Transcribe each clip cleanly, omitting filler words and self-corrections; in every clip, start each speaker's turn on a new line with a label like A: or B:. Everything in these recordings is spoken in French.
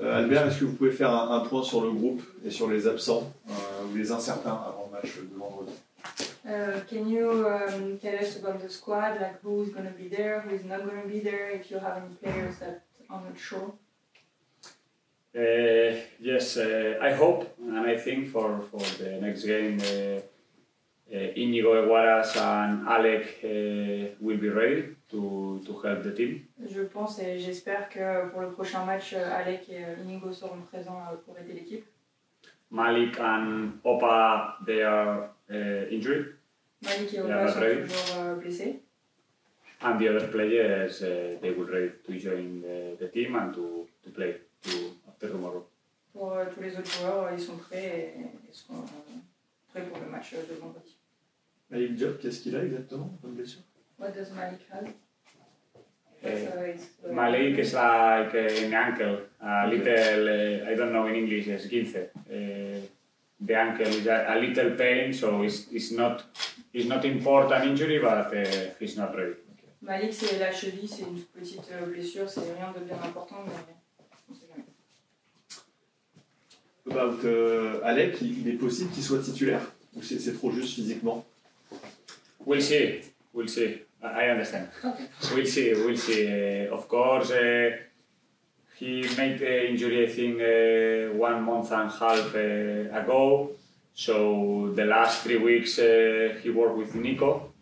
A: Albert, est-ce que vous pouvez faire un point sur le groupe et sur les absents ou les incertains avant le match de vendredi?
B: Can you tell us about the squad, like who is going to be there, who is not going to be there, if you have any players that are not sure?
C: Yes, I hope and I think for the next game, Inigo Eguaras and Alec will be ready to help the team.
B: Je pense et j'espère que pour le prochain match, Alec et Inigo seront présents pour aider l'équipe.
C: Malik and Opa, they are injured.
B: Malik et Opa sont toujours blessés.
C: And the other players, they will ready to join the team and to play after tomorrow.
B: Pour tous les autres joueurs, ils sont prêts et seront prêts pour le match de vendredi.
A: Malik Diop, qu'est-ce qu'il a exactement comme blessure?
B: What does Malik have?
C: Malik is like an ankle, a little, I don't know in English, it's 15. The ankle is a little pain, so it's not important injury, but he's not ready.
B: Okay. Malik, c'est la cheville, c'est une petite blessure, c'est rien de bien important, mais on sait jamais.
A: About Alec, il est possible qu'il soit titulaire ou c'est trop juste physiquement?
C: We'll see. I understand.
B: Okay.
C: We'll see. Of course, he made the injury, I think, 1 month and a half ago. So the last 3 weeks he worked with Nico.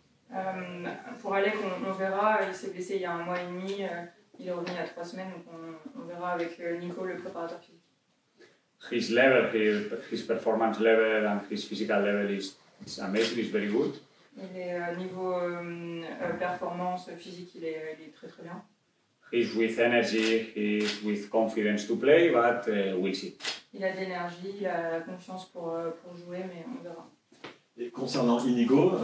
B: Pour Alec, on verra. Il s'est blessé il y a 1 mois et demi. Il est revenu il y a 3 semaines, donc on verra avec Nico, le préparateur physique.
C: His level, his performance level and his physical level is amazing. It's very good.
B: Il est niveau performance physique, il est très très bien.
C: He's with energy, he's with confidence to play, but we'll see.
B: Il a de l'énergie, il a la confiance pour jouer, mais on verra.
A: Et concernant Inigo,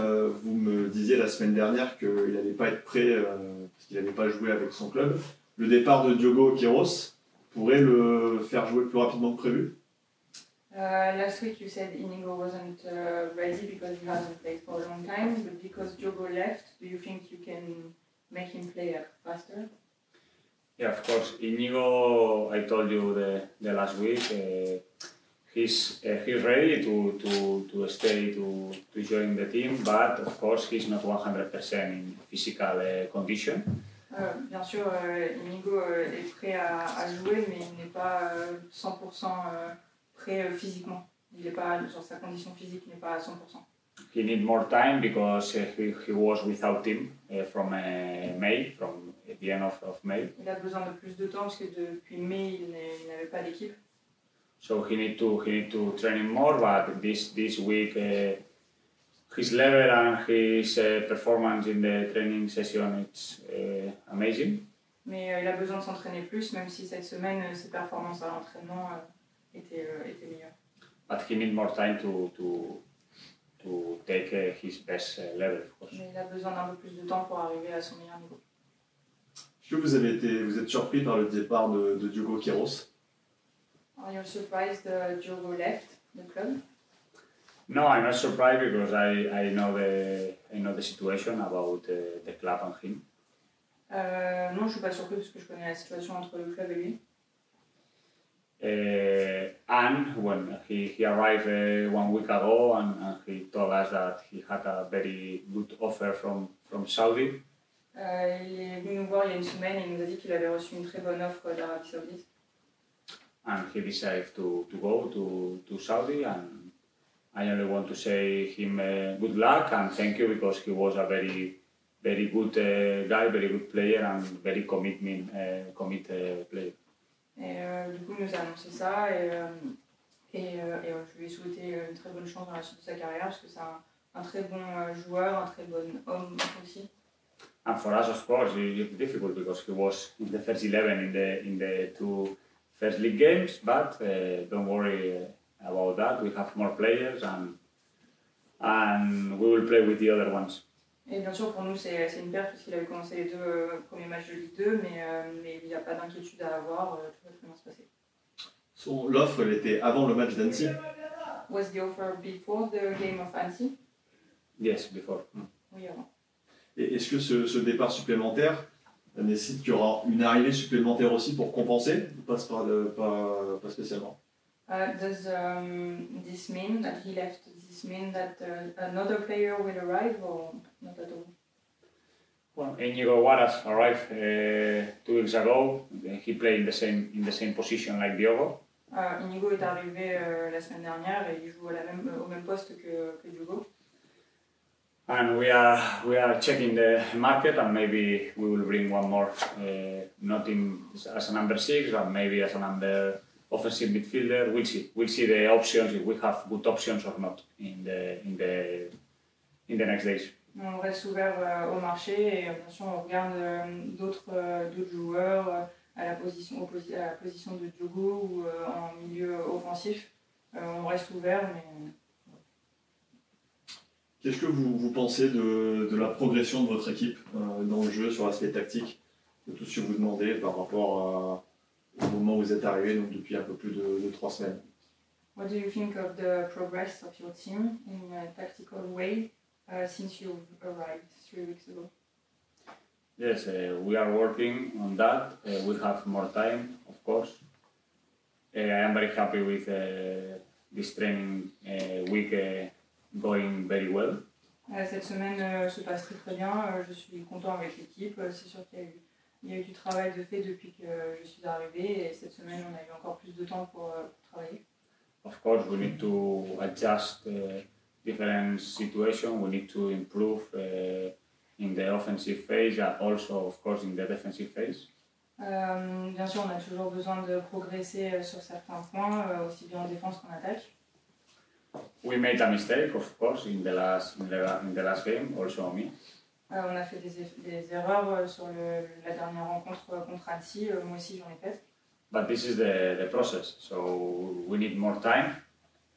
A: vous me disiez la semaine dernière qu'il n'allait pas être prêt parce qu'il n'avait pas joué avec son club. Le départ de Diogo Queiroz pourrait le faire jouer plus rapidement que prévu?
B: Last week you said Inigo wasn't ready because he hasn't played for a long time, but because Diogo left, do you think you can make him play faster?
C: Yeah, of course. Inigo, I told you the last week, he's ready to stay to join the team, but of course he's not 100% in physical condition.
B: Bien sûr, Inigo est prêt à jouer, mais il n'est pas 100% prêt physiquement. Il n'est pas sur sa condition physique, il n'est pas à 100%.
C: He need more time because he was without team from May, from the end of May.
B: Il a besoin de plus de temps parce que depuis mai il n'avait pas d'équipe.
C: So he need to train more, but this week his level and his performance in the training session it's amazing.
B: Mais il a besoin de s'entraîner plus, même si cette semaine ses performances à l'entraînement étaient meilleures.
C: But he need more time to take his best level, of course.
B: Mais il a besoin d'un peu plus de temps pour arriver à son meilleur niveau.
A: Est-ce que vous êtes surpris par le départ de Diogo Queiroz?
B: Are you surprised Diogo left the club?
C: No, I'm not surprised because I know the situation about the club and him.
B: Non, je ne suis pas surpris parce que je connais la situation entre le club et lui.
C: And when he arrived 1 week ago and he told us that he had a very good offer from Saudi.
B: Il est venu nous voir il y a 1 semaine et il nous a dit qu'il avait reçu une très bonne offre d'Arabie Saoudite.
C: And he decided to go to Saudi, and I only want to say him good luck and thank you because he was a very good guy, very good player and very committed player.
B: Et du coup, il nous a annoncé ça et je lui ai souhaité une très bonne chance dans la suite de sa carrière parce que c'est un très bon joueur, un très bon homme aussi.
C: And for us, of course, it's difficult because he was in the first 11 in the 2 first league games, but don't worry about that. We have more players and we will play with the other ones.
B: Et bien sûr, pour nous, c'est une perte parce qu'il avait commencé les 2 premiers matchs de Ligue 2, mais il n'y a pas d'inquiétude à avoir, tout va très bien se passer.
A: L'offre, elle était avant le match d'Annecy?
B: Was the offer before the game of Annecy?
C: Yes, before.
B: Oui, avant.
A: Et est-ce que ce départ supplémentaire, Ça nécessite qu'il y aura une arrivée supplémentaire aussi pour compenser, ou pas spécialement.
B: Does this mean that he left? Does this mean that another player will arrive or not at all?
C: Well, Íñigo Huaras arrived 2 weeks ago. He played in the same position like Diogo.
B: Íñigo est arrivé la semaine dernière et il joue au même poste que Diogo.
C: And we are checking the market, and maybe we will bring one more, not as a number 6, but maybe as a number offensive midfielder. We'll see the options, if we have good options or not in the next days.
B: On reste ouvert au marché et bien sûr on regarde d'autres joueurs à la position de Diogo ou en milieu offensif. On reste ouvert, mais...
A: Qu'est-ce que vous pensez de la progression de votre équipe dans le jeu, sur l'aspect tactique, de tout ce que vous demandez par rapport au moment où vous êtes arrivé, donc depuis un peu plus de 3 semaines?
B: What do you think of the progress of your team in a tactical way since you've arrived 3 weeks ago?
C: Yes, we are working on that. We have more time, of course. I am very happy with this training week going very well.
B: Cette semaine se passe très bien. Je suis content avec l'équipe. C'est sûr qu'il y a eu du travail de fait depuis que je suis arrivé et cette semaine on a eu encore plus de temps pour travailler.
C: Of course, we need to adjust different situations. We need to improve in the offensive phase and also, of course, in the defensive phase.
B: Bien sûr, on a toujours besoin de progresser sur certains points, aussi bien en défense qu'en attaque.
C: We made a mistake, of course, in the last game, also me.
B: On a fait des erreurs sur la dernière rencontre contre Annecy, moi aussi j'en ai fait.
C: But this is the process, so we need more time.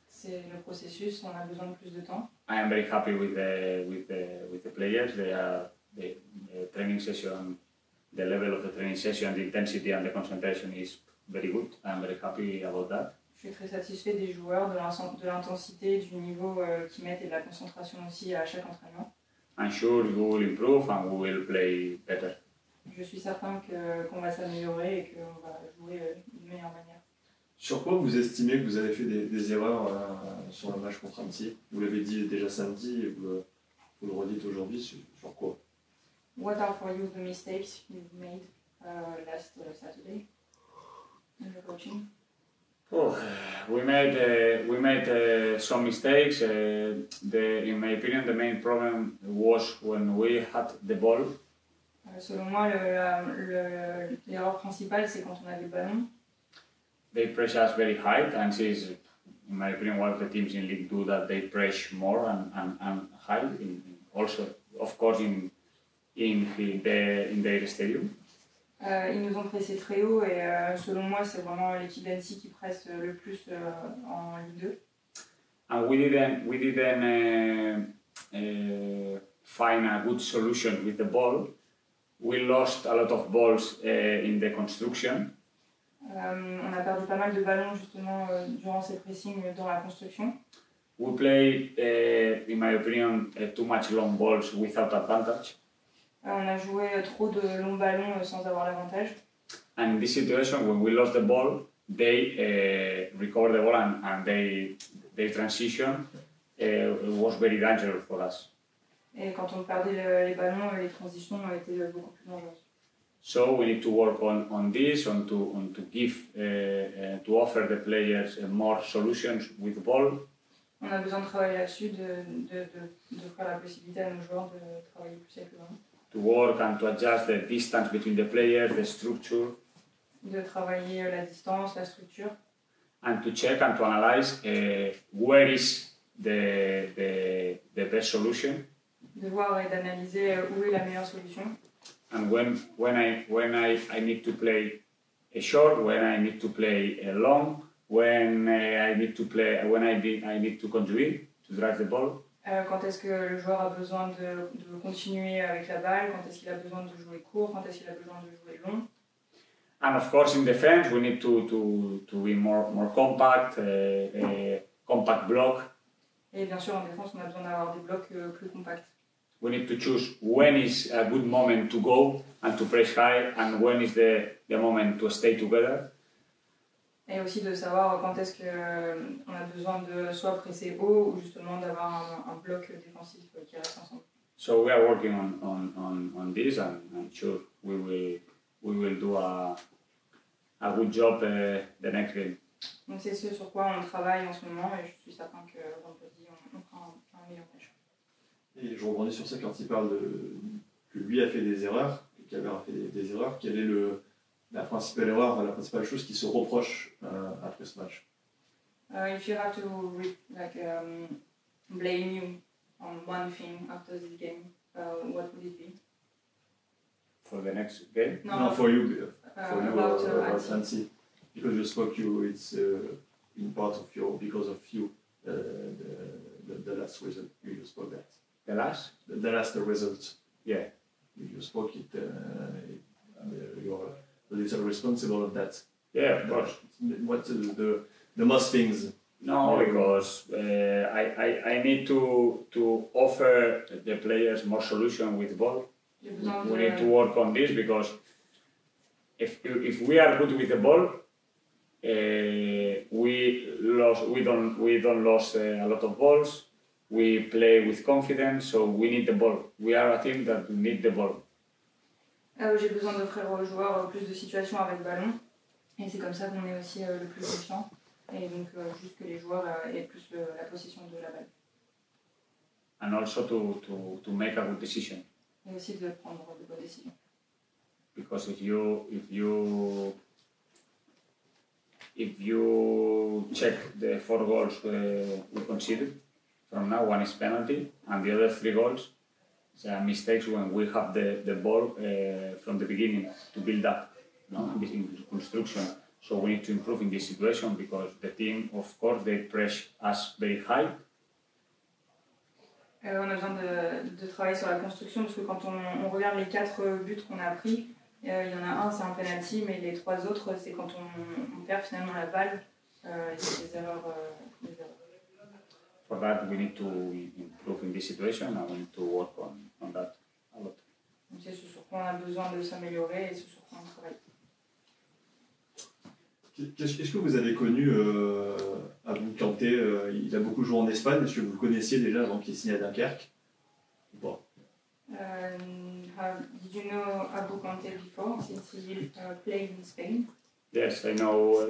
B: C'est le processus, on a besoin de plus de temps.
C: I am very happy with the players. The training session, the level of the training session, the intensity and the concentration is very good. I am very happy about that.
B: Je suis très satisfait des joueurs, de l'intensité, du niveau qu'ils mettent et de la concentration aussi à chaque entraînement.
C: I'm sure we will improve and we will play better.
B: Je suis certain qu'on va s'améliorer et qu'on va jouer d'une meilleure manière.
A: Sur quoi vous estimez que vous avez fait des erreurs sur le match contre Annecy? Vous l'avez dit déjà samedi et vous le redites aujourd'hui, sur quoi?
B: What are for you the mistakes you've made last Saturday in your coaching?
C: Oh, we made some mistakes. In my opinion, the main problem was when we had the ball.
B: Selon moi, l'erreur principale, c'est quand on avait le ballon.
C: They press us very high, and is, in my opinion, one of the teams in League 2 that they press more and high. Also, of course, in their stadium.
B: Ils nous ont pressé très haut et selon moi, c'est vraiment l'équipe d'Annecy qui presse le plus en Ligue 2.
C: And we didn't find a good solution with the ball. We lost a lot of balls in the construction.
B: On a perdu pas mal de ballons justement durant ces pressings dans la construction.
C: We played, in my opinion, too much long balls without advantage.
B: On a joué trop de longs ballons sans avoir l'avantage.
C: And in this situation, when we lost the ball, they recovered the ball and their transition was very dangerous for us.
B: Et quand on perdait les ballons, les transitions étaient beaucoup plus dangereuses.
C: So we need to work on this, to give, to offer the players more solutions with the ball.
B: On a besoin de travailler là-dessus, de faire la possibilité à nos joueurs de travailler plus avec le ballon.
C: To work and to adjust the distance between the players, the structure.
B: De travailler la distance, la structure.
C: And to check and to analyze where is the best solution.
B: De voir et d'analyser où est la meilleure solution.
C: And when I need to play a short, when I need to play a long, when I need to contribute to drive the ball.
B: Quand est-ce que le joueur a besoin de continuer avec la balle, quand est-ce qu'il a besoin de jouer court, quand est-ce qu'il a besoin de jouer long.
C: And of course in defense we need to be more compact, compact block.
B: Et bien sûr en défense on a besoin d'avoir des blocs plus compacts.
C: We need to choose when is a good moment to go and to press high, and when is the moment to stay together.
B: Et aussi de savoir quand est-ce qu'on a besoin de soit presser haut ou justement d'avoir un bloc défensif qui reste ensemble.
C: So we are working on this, and I'm sure we will do a good job the next game.
B: Donc c'est ce sur quoi on travaille en ce moment et je suis certain que vendredi on fera un meilleur match.
A: Et je rebondis sur ça quand il parle que lui a fait des erreurs, que Kaber a fait des erreurs. Quelle est la principale erreur, la principale chose qui se reproche après ce match?
B: If you have to blame you on one thing after this game, what would it be?
C: For the next game?
A: No, for you
B: About
A: Annecy. Because you spoke, it's in part of because of you, the last result. You spoke that.
C: The last?
A: The last result.
C: Yeah.
A: You spoke it. You're a little responsible of that.
C: Yeah, of course.
A: What the most things?
C: No, because I need to offer the players more solution with ball. We need to work on this because if we are good with the ball, we don't lose a lot of balls. We play with confidence, so we need the ball. We are a team that need the ball.
B: J'ai besoin d'offrir aux joueurs plus de situations avec ballon et c'est comme ça qu'on est aussi le plus confiant et donc juste que les joueurs aient plus la possession de la balle.
C: And also to make a good decision.
B: Et aussi de prendre de bonnes décisions.
C: Because if you check the 4 goals we conceded, from now one is penalty and the other 3 goals mistakes when we have the ball from the beginning to build up, in construction. So we need to improve in this situation because the team, of course, they press us very high.
B: On a besoin de travailler sur la construction parce que quand on regarde les 4 buts qu'on a pris, il y en a un c'est un penalty, mais les 3 autres c'est quand on perd finalement la balle, il y a des erreurs.
C: For that we need to improve in this situation and we need to work on that a lot.
B: Donc c'est ce sur quoi on a besoin de s'améliorer et ce sur quoi on travaille.
A: Qu'est-ce que vous avez connu Abou Kanté? Il a beaucoup joué en Espagne. Est-ce que vous le connaissiez déjà avant qu'il signe à Dunkerque? Bon.
B: Did you know Abou Kanté before, since he played in Spain?
C: Yes, I know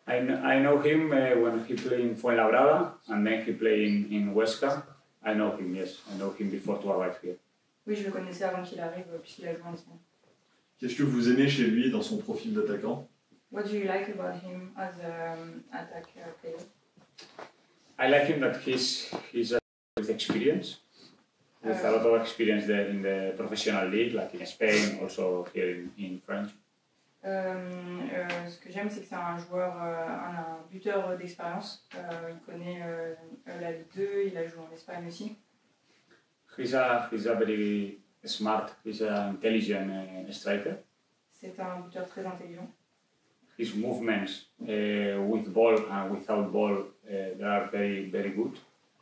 C: I know him when he played in Fuenlabrada and then he played in Huesca. I know him, yes. I know him before to arrive here.
B: Oui, je le connaissais avant qu'il arrive puisqu'il a joué en Espagne.
A: Qu'est-ce que vous aimez chez lui dans son profil d'attaquant?
B: What do you like about him as an attack player?
C: I like him that he's with experience, with a lot of experience there in the professional league, like in Spain, also here in France.
B: Ce que j'aime, c'est que c'est un joueur, un buteur d'expérience. Il connaît la Ligue 2, il a joué en Espagne aussi.
C: He's a very smart, he's an intelligent striker.
B: C'est un buteur très intelligent.
C: His movements with ball and without ball they are very, very good.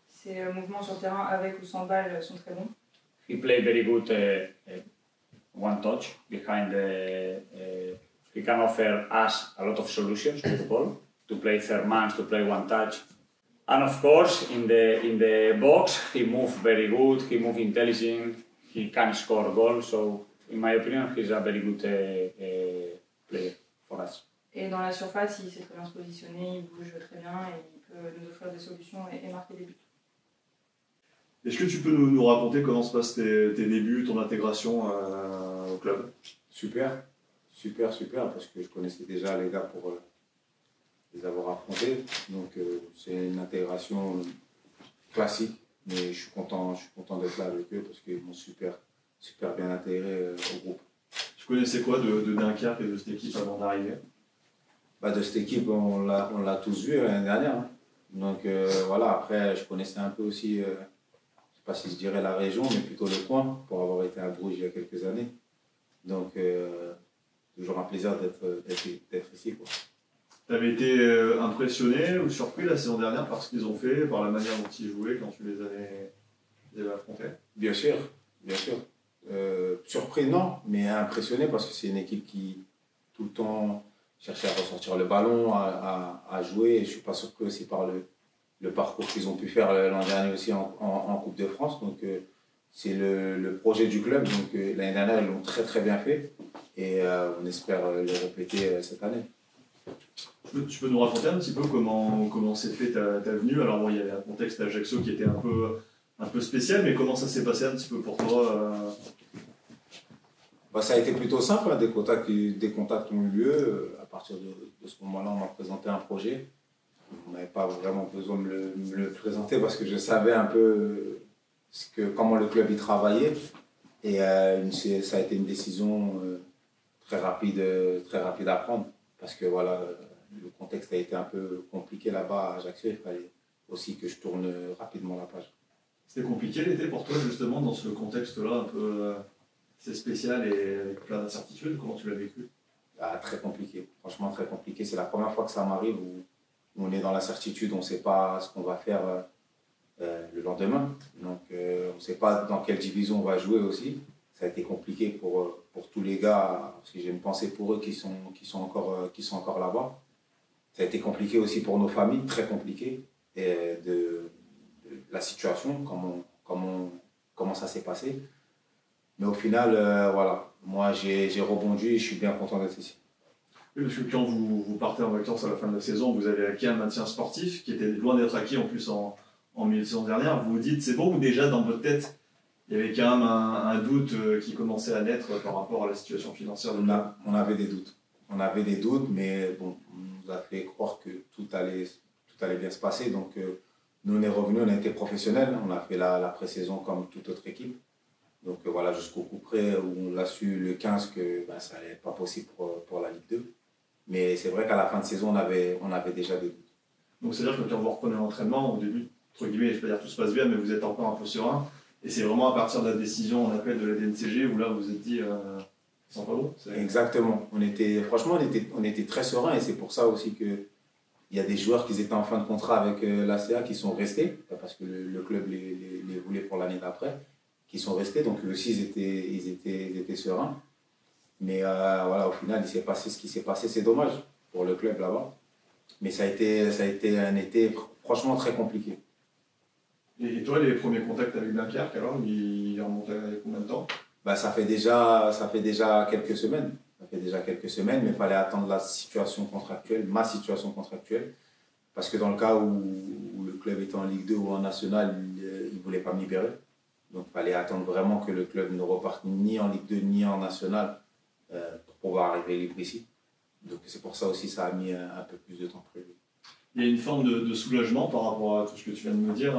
B: Ses mouvements sur le terrain avec ou sans balle sont très bons.
C: He played very good one touch behind he can offer us a lot of solutions with the ball, to play third man, to play one touch. And of course, in the box, he moves very good, he moves intelligent, he can score goals. So, in my opinion, he's a very good player for us.
B: Et dans la surface, il sait très bien se positionner, il bouge très bien et il peut nous offrir des solutions et marquer des buts.
A: Est-ce que tu peux nous raconter comment se passent tes débuts, ton intégration au club?
D: Super, parce que je connaissais déjà les gars pour les avoir affrontés. Donc c'est une intégration classique, mais je suis content d'être là avec eux parce qu'ils m'ont super bien intégré au groupe.
A: Tu connaissais quoi de Dunkerque et de cette équipe avant d'arriver?
D: De cette équipe, on l'a tous vu l'année dernière. Hein. Donc voilà, après je connaissais un peu aussi, je ne sais pas si je dirais la région, mais plutôt le coin, pour avoir été à Bruges il y a quelques années. Donc toujours un plaisir d'être ici.
A: Tu avais été impressionné ou surpris la saison dernière par ce qu'ils ont fait, par la manière dont ils jouaient quand tu les avais affrontés?
D: Bien sûr. Surpris, non, mais impressionné parce que c'est une équipe qui, tout le temps, cherchait à ressortir le ballon, à jouer. Et je ne suis pas surpris aussi par le parcours qu'ils ont pu faire l'an dernier aussi en Coupe de France. Donc, c'est le projet du club. Donc, l'année dernière, ils l'ont très, très bien fait. Et on espère le répéter cette année.
A: Tu peux nous raconter un petit peu comment s'est fait ta venue? Alors, bon, il y avait un contexte à Ajaccio qui était un peu spécial, mais comment ça s'est passé un petit peu pour toi?
D: Ça a été plutôt simple, hein. Des contacts ont eu lieu. À partir de ce moment-là, on m'a présenté un projet. On n'avait pas vraiment besoin de me le présenter parce que je savais un peu comment le club y travaillait. Et ça a été une décision très rapide à prendre. Parce que voilà, le contexte a été un peu compliqué là-bas à Ajaccio. Il fallait aussi que je tourne rapidement la page.
A: C'était compliqué l'été pour toi, justement, dans ce contexte-là, un peu assez spécial et avec plein d'incertitudes? Comment tu l'as vécu?
D: Très compliqué, franchement très compliqué. C'est la première fois que ça m'arrive où on est dans l'incertitude, on ne sait pas ce qu'on va faire le lendemain. Donc, on ne sait pas dans quelle division on va jouer aussi. Ça a été compliqué pour tous les gars, parce que j'ai une pensée pour eux qui sont encore là-bas. Ça a été compliqué aussi pour nos familles, très compliqué. Et de la situation, comment ça s'est passé. Mais au final, voilà, moi j'ai rebondi et je suis bien content d'être ici.
A: Oui, parce que quand vous partez en vacances à la fin de la saison, vous avez acquis un maintien sportif qui était loin d'être acquis en plus en milieu de saison dernière. Vous vous dites c'est bon, ou déjà dans votre tête, il y avait quand même un doute qui commençait à naître par rapport à la situation financière de club?
D: On avait des doutes. On avait des doutes, mais bon, on nous a fait croire que tout allait bien se passer. Donc, nous, on est revenus, on a été professionnels. On a fait la pré-saison comme toute autre équipe. Donc, voilà, jusqu'au coup près où on l'a su le 15 que ça n'allait pas possible pour la Ligue 2. Mais c'est vrai qu'à la fin de saison, on avait déjà des doutes.
A: Donc, c'est-à-dire que quand vous reprenez l'entraînement, au début, entre guillemets, je ne vais pas dire tout se passe bien, mais vous êtes encore un peu serein. Et c'est vraiment à partir de la décision en appel de la DNCG où là, vous vous êtes dit, ça sent pas bon.
D: Exactement. Franchement, on était très serein et c'est pour ça aussi qu'il y a des joueurs qui étaient en fin de contrat avec l'ACA qui sont restés, parce que le club les voulait pour l'année d'après, qui sont restés. Donc, eux aussi, ils étaient sereins. Mais voilà, au final, il s'est passé ce qui s'est passé. C'est dommage pour le club là-bas. Mais ça a été un été franchement très compliqué.
A: Et toi, les premiers contacts avec Dunkerque, alors, il remonte à combien de temps?
D: Ça fait déjà quelques semaines. Ça fait déjà quelques semaines, mais il fallait attendre ma situation contractuelle. Parce que dans le cas où le club était en Ligue 2 ou en National, il ne voulait pas me libérer. Donc il fallait attendre vraiment que le club ne reparte ni en Ligue 2 ni en National pour pouvoir arriver libre ici. Donc c'est pour ça aussi que ça a mis un peu plus de temps prévu.
A: Il y a une forme de soulagement par rapport à tout ce que tu viens de me dire,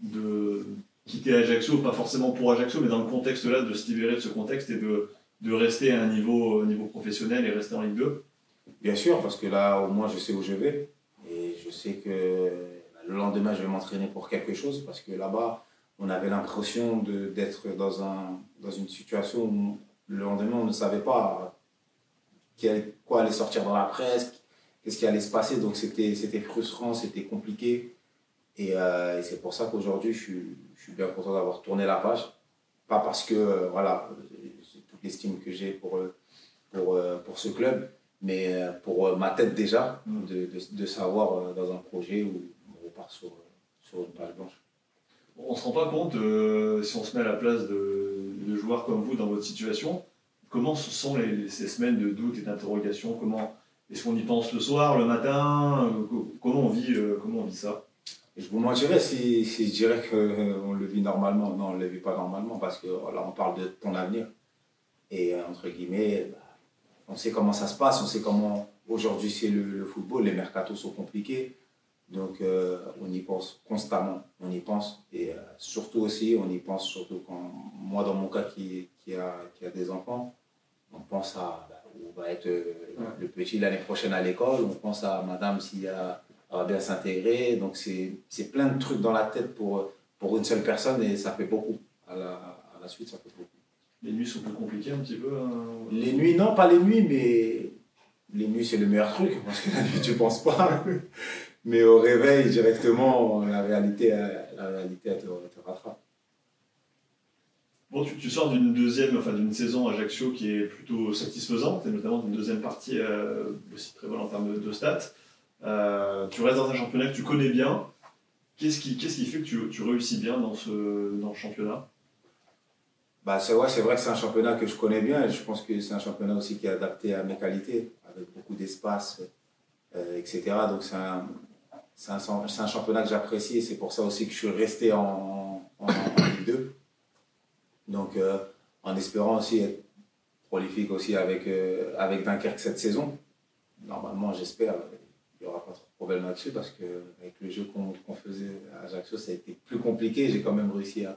A: de quitter Ajaccio, pas forcément pour Ajaccio, mais dans le contexte là, de se libérer de ce contexte et de rester à un niveau professionnel et rester en Ligue 2.
D: Bien sûr, parce que là, au moins, je sais où je vais. Et je sais que le lendemain, je vais m'entraîner pour quelque chose, parce que là-bas, on avait l'impression d'être dans une situation où le lendemain, on ne savait pas quoi allait sortir dans la presse, qu'est-ce qui allait se passer. Donc c'était frustrant, c'était compliqué. Et c'est pour ça qu'aujourd'hui, je suis bien content d'avoir tourné la page. Pas parce que voilà, c'est toute l'estime que j'ai pour ce club, mais pour ma tête déjà, de savoir dans un projet où on repart sur une page blanche.
A: On ne se rend pas compte, si on se met à la place de joueurs comme vous dans votre situation, comment ce sont ces semaines de doute et d'interrogation? Est-ce qu'on y pense le soir, le matin? Comment on vit ça?
D: Et je vous mentirais si je dirais qu'on le vit normalement. Non, on ne le vit pas normalement parce que là, on parle de ton avenir. Et entre guillemets, on sait comment ça se passe, on sait comment aujourd'hui c'est le football, les mercatos sont compliqués. Donc on y pense constamment, on y pense. Et surtout aussi, on y pense surtout quand, moi dans mon cas qui a des enfants, on pense à où va être le petit l'année prochaine à l'école, on pense à madame s'il va bien s'intégrer. Donc c'est plein de trucs dans la tête pour une seule personne et ça fait beaucoup. À la suite, ça fait beaucoup.
A: Les nuits sont plus compliquées un petit peu
D: Les nuits, non, pas les nuits, mais les nuits c'est le meilleur truc parce que la nuit tu penses pas. Mais au réveil, directement, la réalité elle te rattrape.
A: Bon, tu sors d'une saison Ajaccio qui est plutôt satisfaisante, et notamment d'une deuxième partie aussi très bonne en termes de stats. Tu restes dans un championnat que tu connais bien. Qu'est-ce qui fait que tu réussis bien dans le championnat?
D: Bah, c'est vrai que c'est un championnat que je connais bien et je pense que c'est un championnat aussi qui est adapté à mes qualités, avec beaucoup d'espace, etc. Donc c'est un championnat que j'apprécie et c'est pour ça aussi que je suis resté en Ligue 2. Donc en espérant aussi être prolifique aussi avec Dunkerque cette saison. Normalement, j'espère, il n'y aura pas trop de problème là-dessus parce qu'avec le jeu qu'on faisait à Ajaccio, ça a été plus compliqué. J'ai quand même réussi à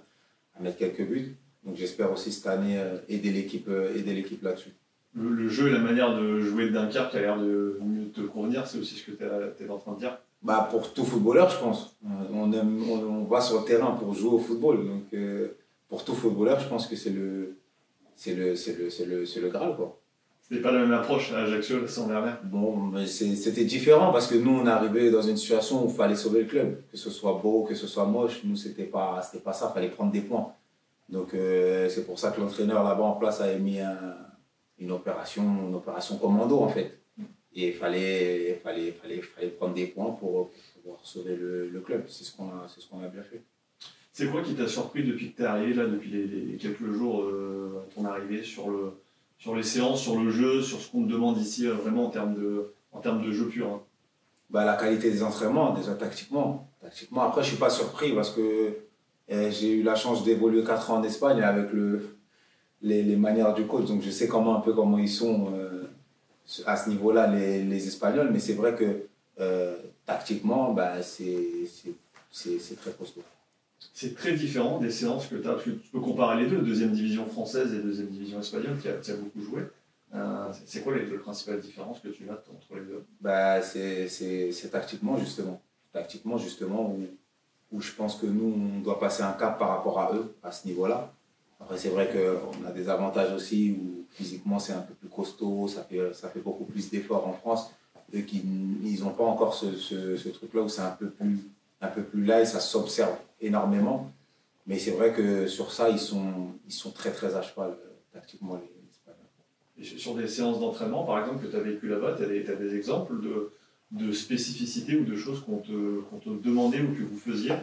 D: mettre quelques buts. Donc j'espère aussi cette année aider l'équipe là-dessus.
A: Le jeu et la manière de jouer de Dunkerque a l'air de mieux te convenir, c'est aussi ce que tu es en train de dire?
D: Bah, pour tout footballeur, je pense. On va sur le terrain pour jouer au football. Donc pour tout footballeur, je pense que c'est le Graal, quoi.
A: C'était pas la même approche à Ajaccio la saison dernière?
D: Bon, mais c'était différent parce que nous, on est arrivé dans une situation où il fallait sauver le club. Que ce soit beau, que ce soit moche, nous, c'était pas ça, il fallait prendre des points. Donc c'est pour ça que l'entraîneur là-bas en place avait mis une opération commando en fait. Et il fallait prendre des points pour pouvoir sauver le club. C'est ce qu'on a bien fait.
A: C'est quoi qui t'a surpris depuis que tu es arrivé là, depuis les quelques jours à ton arrivée sur les séances, sur le jeu, sur ce qu'on te demande ici vraiment en termes de jeu pur, hein?
D: Bah, la qualité des entraînements, déjà tactiquement. Après, je ne suis pas surpris parce que j'ai eu la chance d'évoluer 4 ans en Espagne avec les manières du coach. Donc je sais comment ils sont à ce niveau-là, les Espagnols. Mais c'est vrai que tactiquement, bah, c'est très costaud.
A: C'est très différent des séances que tu as, parce que tu peux comparer les deux, deuxième division française et deuxième division espagnole, qui a beaucoup joué. C'est quoi les deux principales différences que tu notes entre les deux?
D: Bah, c'est tactiquement, justement. Tactiquement, justement, où je pense que nous, on doit passer un cap par rapport à eux, à ce niveau-là. Après, c'est vrai qu'on a des avantages aussi, où physiquement, c'est un peu plus costaud, ça fait beaucoup plus d'efforts en France. Eux, ils n'ont pas encore ce truc-là où c'est un peu plus là et ça s'observe énormément. Mais c'est vrai que sur ça, ils sont très, très à cheval, tactiquement, les Espagnols.
A: Et sur des séances d'entraînement, par exemple, que tu as vécu là-bas, tu as des exemples de spécificités ou de choses qu'on te demandait ou que vous faisiez?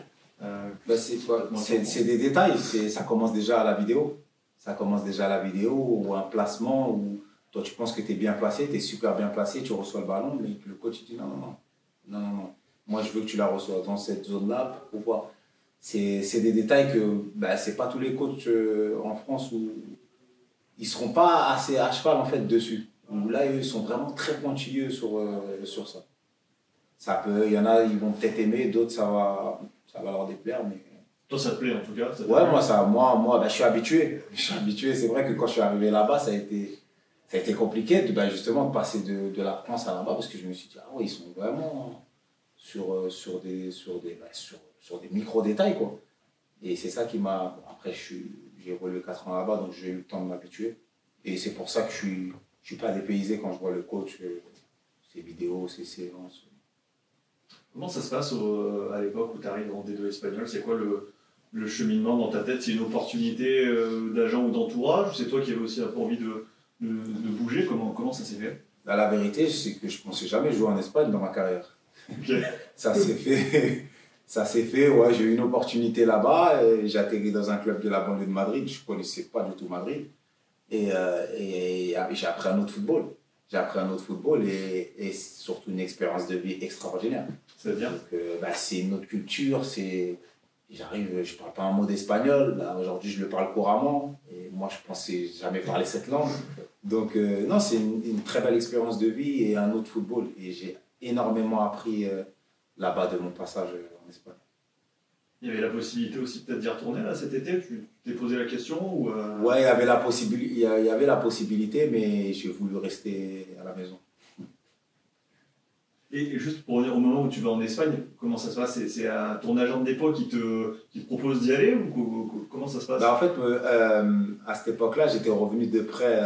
D: C'est des détails, ça commence déjà à la vidéo. Ou un placement où toi tu penses que tu es bien placé, tu es super bien placé, tu reçois le ballon, mais le coach dit non. Moi je veux que tu la reçois dans cette zone-là pour pouvoir. C'est des détails que c'est pas tous les coachs en France où ils seront pas assez à cheval en fait dessus. Où là ils sont vraiment très pointilleux sur ça. Il y en a, ils vont peut-être aimer, d'autres ça va leur déplaire, mais...
A: Toi, ça te plaît en tout cas?
D: Ouais, moi je suis habitué. C'est vrai que quand je suis arrivé là-bas, ça a été compliqué justement de passer de la France à là-bas parce que je me suis dit, ah oui, ils sont vraiment sur des micro-détails, quoi. Et c'est ça qui m'a... Après, j'ai évolué 4 ans là-bas, donc j'ai eu le temps de m'habituer. Et c'est pour ça que je suis pas dépaysé quand je vois le coach, ses vidéos, ses séances.
A: Comment ça se passe à l'époque où tu arrives en D2 espagnol? C'est quoi le cheminement dans ta tête? C'est une opportunité d'agent ou d'entourage? C'est toi qui avais aussi envie de bouger? Comment ça s'est fait?
D: La vérité, c'est que je ne pensais jamais jouer en Espagne dans ma carrière.
A: Okay.
D: Ça s'est fait, ouais, j'ai eu une opportunité là-bas. J'ai atterri dans un club de la banlieue de Madrid. Je ne connaissais pas du tout Madrid. Et j'ai appris un autre football. Et surtout une expérience de vie extraordinaire.
A: C'est-à-dire?
D: C'est une autre culture. J'arrive, je ne parle pas un mot d'espagnol. Là, aujourd'hui, je le parle couramment. Et moi, je ne pensais jamais parler cette langue. Donc, non, c'est une très belle expérience de vie et un autre football. Et j'ai énormément appris là-bas de mon passage en Espagne.
A: Il y avait la possibilité aussi peut-être d'y retourner là cet été? Tu t'es posé la question ou
D: Ouais, il y avait la possibilité, mais j'ai voulu rester à la maison.
A: Et juste pour revenir au moment où tu vas en Espagne, comment ça se passe? C'est ton agent d'époque qui te propose d'y aller ou comment ça se passe?
D: En fait, à cette époque-là, j'étais revenu de près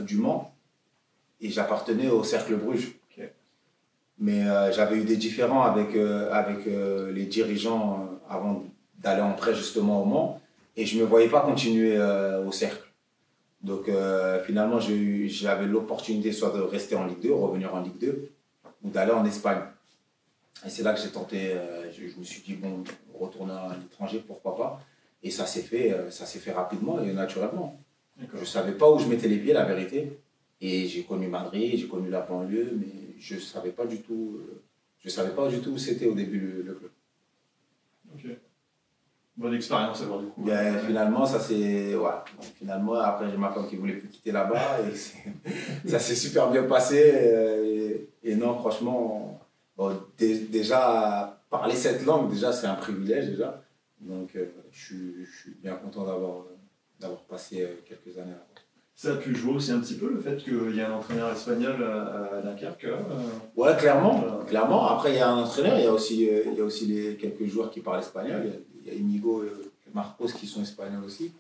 D: du Mans et j'appartenais au Cercle Bruges.
A: Okay.
D: Mais j'avais eu des différends avec les dirigeants avant d'aller en prêt justement au Mans. Et je ne me voyais pas continuer au cercle. Donc finalement, j'avais l'opportunité soit de rester en Ligue 2, revenir en Ligue 2, ou d'aller en Espagne. Et c'est là que j'ai tenté, je me suis dit, bon, retourner à l'étranger, pourquoi pas. Et ça s'est fait rapidement et naturellement. Je ne savais pas où je mettais les pieds, la vérité. Et j'ai connu Madrid, j'ai connu la banlieue, mais je ne savais pas du tout où c'était au début le club.
A: Ok. Bonne expérience alors du coup.
D: Ben, finalement, finalement, après j'ai ma femme qui voulait plus quitter là-bas et ça s'est super bien passé. Et non, franchement, bon, déjà, parler cette langue, déjà, c'est un privilège déjà. Donc, je suis bien content d'avoir passé quelques années là-bas.
A: Ça a pu jouer aussi un petit peu le fait qu'il y ait un entraîneur espagnol à Dunkerque là,
D: Ouais, clairement. Après, il y a un entraîneur, il y a aussi quelques joueurs qui parlent espagnol. Il y a Inigo et Marcos qui sont espagnols aussi.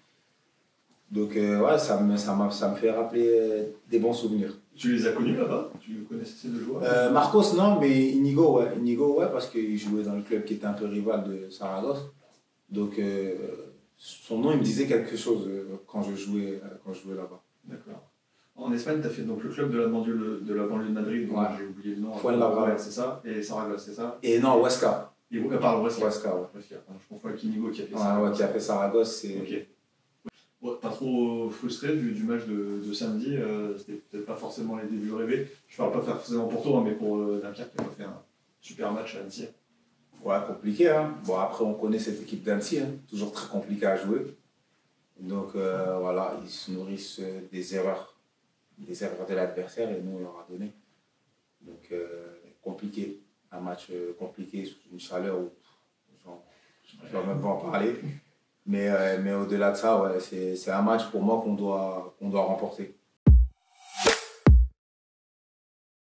D: Donc, ouais, ça me fait rappeler des bons souvenirs.
A: Tu les as connus là-bas? Tu connaissais ces deux joueurs?
D: Marcos, non, mais Inigo, ouais. Inigo, ouais, parce qu'il jouait dans le club qui était un peu rival de Saragosse. Donc, son nom, il me disait quelque chose quand je jouais là-bas.
A: D'accord. En Espagne, tu as fait donc le club de la banlieue de Madrid, dont
D: ouais.
A: j'ai oublié le nom.
D: Fuenlabrada.
A: Ouais, c'est ça. Et Saragosse, c'est ça?
D: Et non, Huesca.
A: Pardon, Huesca.
D: Huesca, ouais.
A: Je confonds avec Inigo qui a fait ça.
D: Ouais, qui a fait Saragosse. C'est...
A: Ok. Ouais, pas trop frustré du match de samedi, c'était peut-être pas forcément les débuts rêvés. Je parle pas forcément pour toi, mais pour Dunkerque qui a fait un super match à Annecy.
D: Ouais, compliqué. Hein. Bon, après, on connaît cette équipe d'Annecy, hein. Toujours très compliqué à jouer. Donc voilà, ils se nourrissent des erreurs de l'adversaire et nous, on leur a donné. Donc compliqué. Un match compliqué sous une chaleur où je ne vais même pas en parler. Mais au-delà de ça, ouais, c'est un match pour moi qu'on doit remporter.